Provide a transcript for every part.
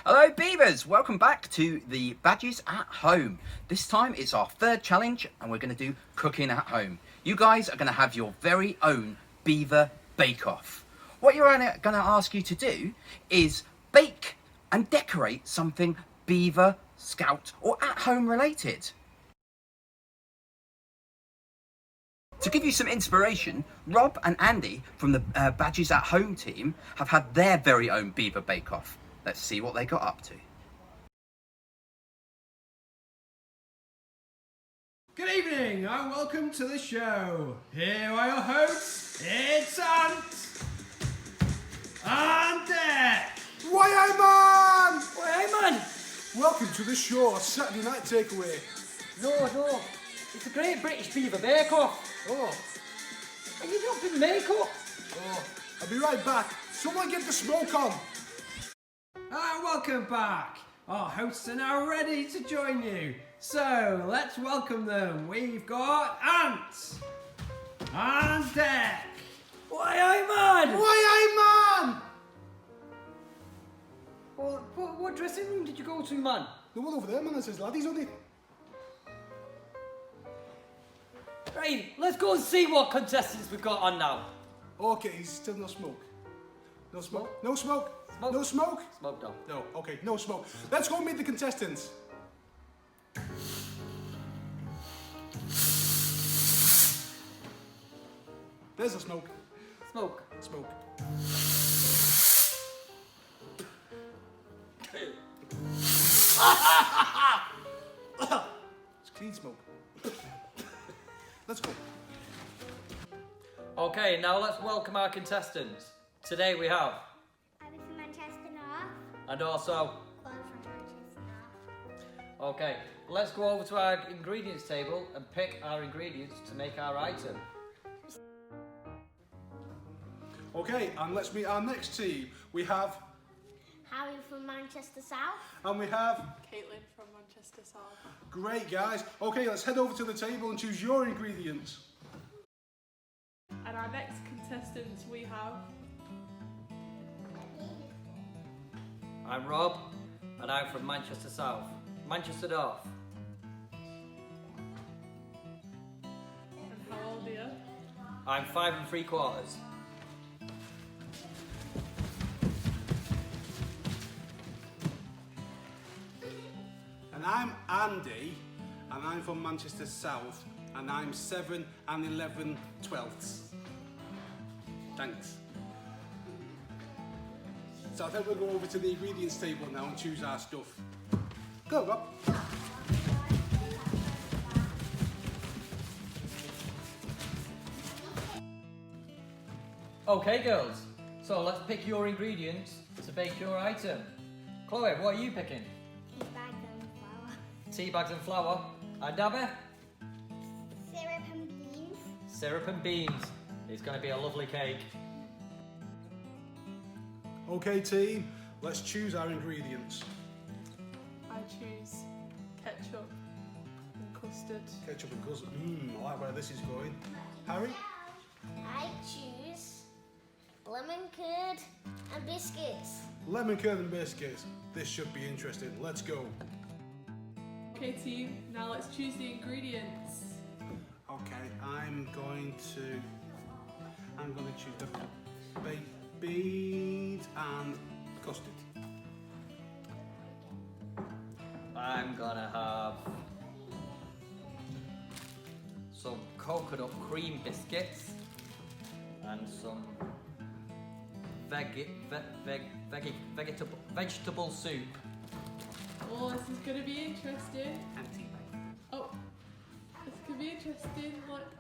Hello Beavers, welcome back to the Badges at Home. This time it's our third challenge and we're going to do cooking at home. You guys are going to have your very own Beaver bake-off. What you're going to ask you to do is bake and decorate something Beaver, Scout or at home related. To give you some inspiration, Rob and Andy from the Badges at Home team have had their very own Beaver bake-off. Let's see what they got up to. Good evening and welcome to the show. Here are your hosts. It's Ant and Deck. Why, man! Hey man! Welcome to the show, Saturday night takeaway. No, it's a Great British Beaver Bake Off. Oh, And you've not been makeup. I'll be right back. Someone get the smoke on. And welcome back. Our hosts are now ready to join you. So let's welcome them. We've got Ant and Deck. Why, man! Why, man! Well, what dressing room did you go to, man? The one over there, man, that says laddies on it. Right, let's go and see what contestants we've got on now. Okay, still no smoke. No smoke. Smoke? No smoke. Smoke. No smoke. Smoke down. No, okay, no smoke. Let's go meet the contestants. There's the smoke. Smoke. Smoke. It's clean smoke. Let's go. Okay, now let's welcome our contestants. Today we have, I was from Manchester North. and also, Chloe from Manchester North. okay, let's go over to our ingredients table and pick our ingredients to make our item. Okay, and let's meet our next team. We have, Harry from Manchester South. and we have, Caitlin from Manchester South. great guys. Okay, let's head over to the table and choose your ingredients. And our next contestants we have I'm Rob, and I'm from Manchester South. Manchester North. and how old are you? I'm 5 3/4. And I'm Andy, and I'm from Manchester South, and I'm 7 11/12. Thanks. So I think we'll go over to the ingredients table now and choose our stuff. Go, Rob. Okay, girls. So let's pick your ingredients to bake your item. Chloe, what are you picking? Tea bags and flour. Tea bags and flour. And Abby? Syrup and beans. Syrup and beans. It's going to be a lovely cake. Okay, team, let's choose our ingredients. I choose ketchup and custard. Ketchup and custard. I like where this is going. Harry? I choose lemon curd and biscuits. Lemon curd and biscuits. This should be interesting. Let's go. Okay team, now let's choose the ingredients. Okay, I'm going to choose the baked beans and custard. I'm going to have some coconut cream biscuits and some vegetable soup. Oh, this is going to be interesting. And tea bag. Oh, this could be interesting. Let's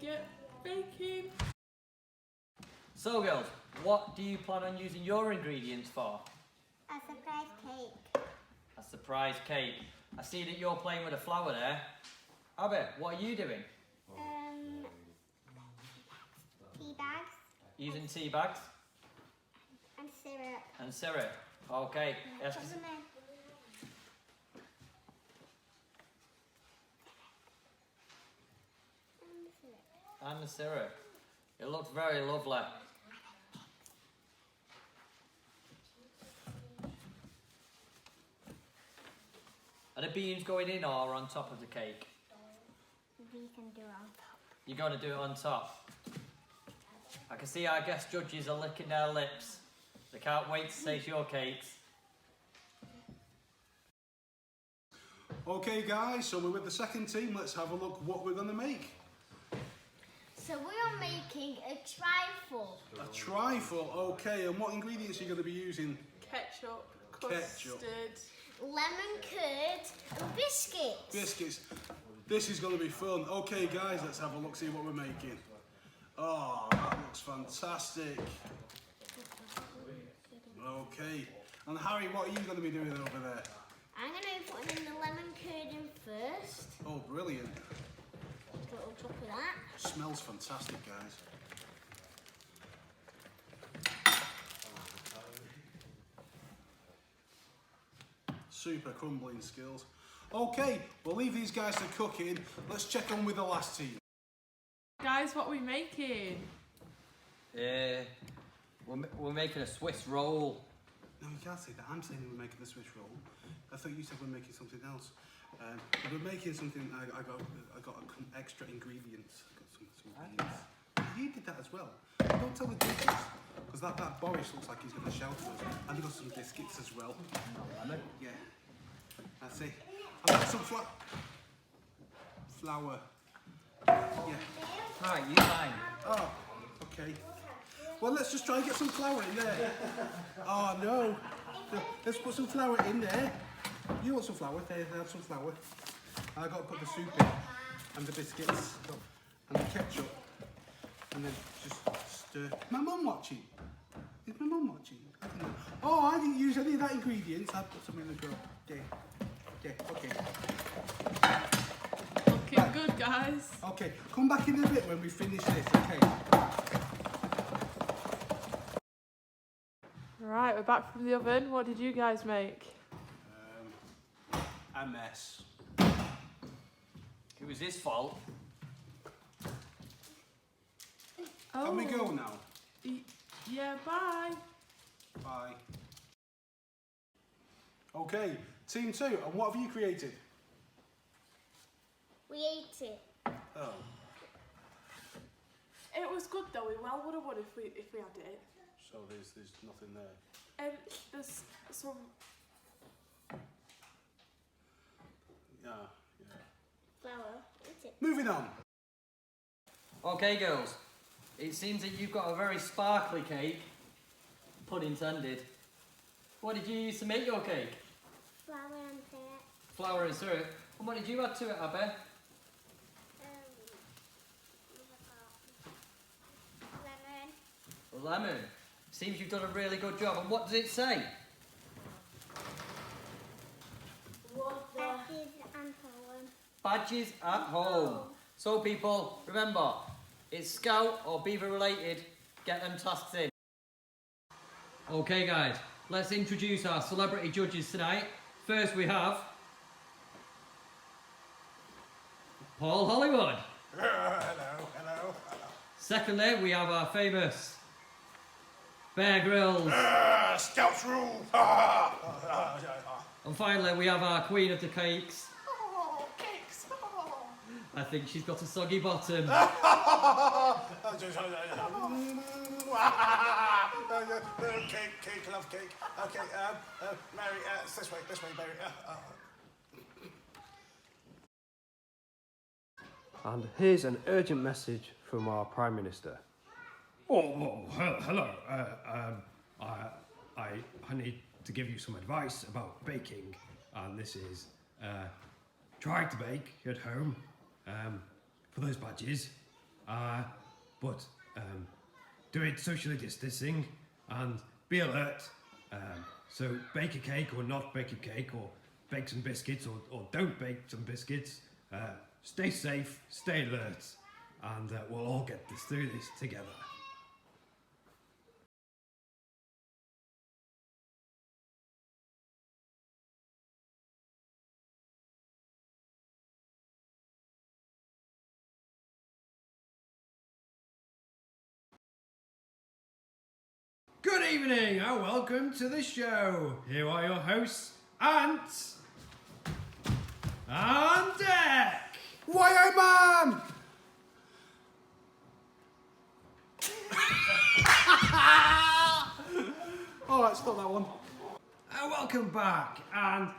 get baking. So, girls, what do you plan on using your ingredients for? A surprise cake. A surprise cake. I see that you're playing with the flour there. Abby, what are you doing? Tea bags Using tea bags and syrup. and syrup. Okay. Yes. Put them in. And the syrup. It looks very lovely. Are the beans going in or on top of the cake? We can do on top. You're going to do it on top. I can see our guest judges are licking their lips. They can't wait to taste your cakes. Okay guys, so we're with the second team. Let's have a look what we're going to make. So we are making a trifle. A trifle, okay. And what ingredients are you going to be using? Ketchup, Ketchup. custard. Lemon curd and biscuits. Biscuits. This is going to be fun. Okay guys, let's have a look, see what we're making. Oh, that looks fantastic. Okay. And Harry, what are you going to be doing over there? I'm going to be putting the lemon curd in first. Oh, brilliant. Just a little drop of that. Smells fantastic, guys. Super crumbling skills. Okay, we'll leave these guys to cooking. Let's check on with the last team. Guys, what are we making? We're making a Swiss roll. No, you can't say that. I'm saying we're making the Swiss roll. I thought you said we're making something else. We're making something. I got extra ingredients. I got some beans. You did that as well. Don't tell the judges, because that Boris looks like he's going to shout at us. And you got some biscuits as well. Yeah. That's it. I've got some flour. Yeah. Right, you fine. Oh, okay. Well, let's just try and get some flour in there. Oh, no. Let's put some flour in there. You want some flour? There, have some flour. And I've got to put the soup in, and the biscuits, and the ketchup, and then just stir. My mum watching? Is my mum watching? I don't know. Oh, I didn't use any of that ingredients. I put some in the grill. Okay. Okay, okay. Looking good, guys. Okay, come back in a bit when we finish this, okay? Right, we're back from the oven. What did you guys make? A mess. It was his fault. Oh. Can we go now? Yeah, bye. Bye. Okay, team 2, and what have you created? We ate it. Oh. It was good though. We well would have won if we had it. So there's nothing there. There's some. Yeah. Flour. Eat it. Moving on. Okay, girls. It seems that you've got a very sparkly cake. Pun intended. What did you use to make your cake? Flour and syrup. Flour and syrup. And what did you add to it, Abby? Lemon. Lemon. Seems you've done a really good job. And what does it say? Badges and home. Badges at home. So people, remember, it's Scout or Beaver related. Get them tasks in. Okay guys, let's introduce our celebrity judges tonight. First we have Paul Hollywood. Hello. Secondly, we have our famous Bear Grylls. Scouts rule. And finally, we have our queen of the cakes. Oh, cakes! Oh. I think she's got a soggy bottom. Cake, love cake. Okay, Mary, it's this way, Mary. And here's an urgent message from our Prime Minister. Hello. I need to give you some advice about baking, and this is try to bake at home for those badges, but do it socially distancing and be alert. So bake a cake or not bake a cake, or bake some biscuits or don't bake some biscuits. Stay safe, stay alert, and we'll all get through this together. Good evening and welcome to the show. Here are your hosts, Ants On deck! Why, man? All right, stop that one. Welcome back, and